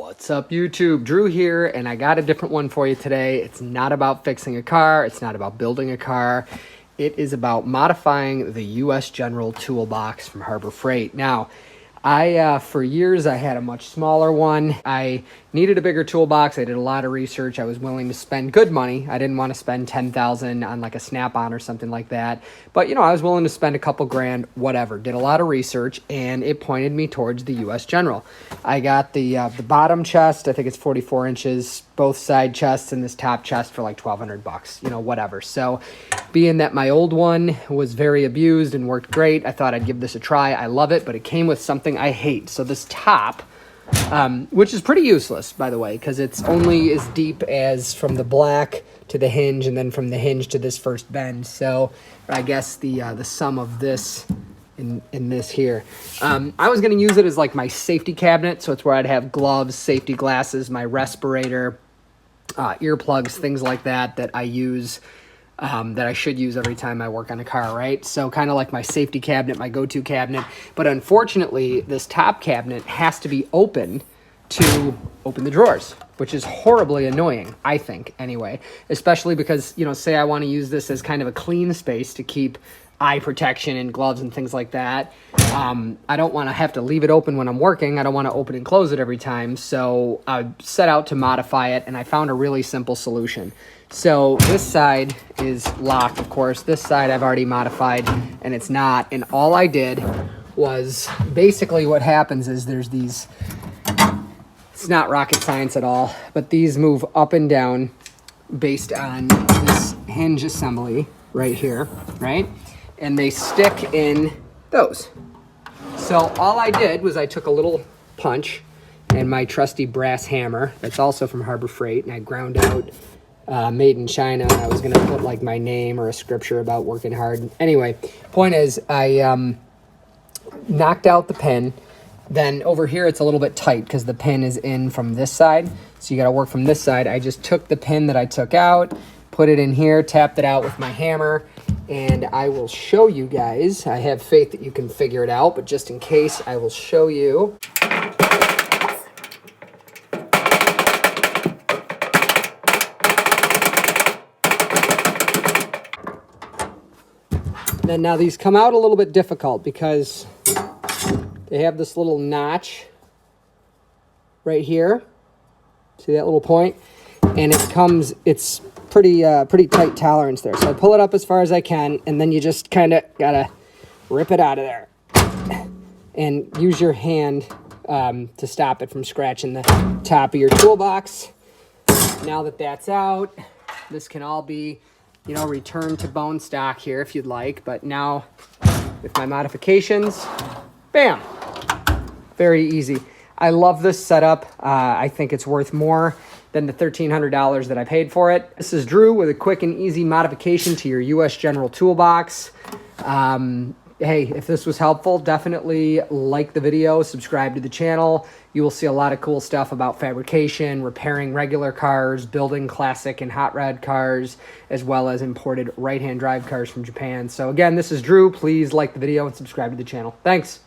What's up, YouTube? Drew here, and I got a different one for you today. It's not about fixing a car. It's not about building a car. It is about modifying the US General Toolbox from Harbor Freight. Now, for years, I had a much smaller one. I needed a bigger toolbox. I did a lot of research. I was willing to spend good money. I didn't want to spend $10,000 on like a Snap-on or something like that. But, you know, I was willing to spend a couple grand, whatever. Did a lot of research, and it pointed me towards the US General. I got the bottom chest. I think it's 44 inches, both side chests, and this top chest for like $1,200, you know, whatever. So being that my old one was very abused and worked great, I thought I'd give this a try. I love it, but it came with something I hate. So this top, which is pretty useless, by the way, because it's only as deep as from the black to the hinge, and then from the hinge to this first bend. So I guess the sum of this in this here. I was going to use it as like my safety cabinet, so it's where I'd have gloves, safety glasses, my respirator, earplugs, things like that I use, that I should use every time I work on a car, right? So kind of like my safety cabinet, my go-to cabinet. But unfortunately, this top cabinet has to be open to open the drawers, which is horribly annoying, I think, anyway. Especially because, you know, say I want to use this as kind of a clean space to keep eye protection and gloves and things like that. I don't want to have to leave it open when I'm working. I don't want to open and close it every time. So I set out to modify it, and I found a really simple solution. So this side is locked, of course. This side I've already modified, and it's not. And all I did was, basically what happens is there's these, it's not rocket science at all, but these move up and down based on this hinge assembly right here, right? And they stick in those. So all I did was I took a little punch and my trusty brass hammer, that's also from Harbor Freight, and I ground out made in China. I was gonna put like my name or a scripture about working hard. Anyway, point is I knocked out the pin. Then over here it's a little bit tight because the pin is in from this side. So you gotta work from this side. I just took the pin that I took out, put it in here, tapped it out with my hammer, and I will show you guys. I have faith that you can figure it out, but just in case, I will show you. Then now these come out a little bit difficult because they have this little notch right here. See that little point? And it's pretty tight tolerance there. So I pull it up as far as I can, and then you just kind of gotta rip it out of there and use your hand to stop it from scratching the top of your toolbox. Now that that's out, this can all be, you know, returned to bone stock here if you'd like. But now with my modifications, bam, very easy. I love this setup. I think it's worth more than the $1,300 that I paid for it. This is Drew with a quick and easy modification to your US General Toolbox. Hey, if this was helpful, definitely like the video, subscribe to the channel. You will see a lot of cool stuff about fabrication, repairing regular cars, building classic and hot rod cars, as well as imported right-hand drive cars from Japan. So again, this is Drew. Please like the video and subscribe to the channel. Thanks.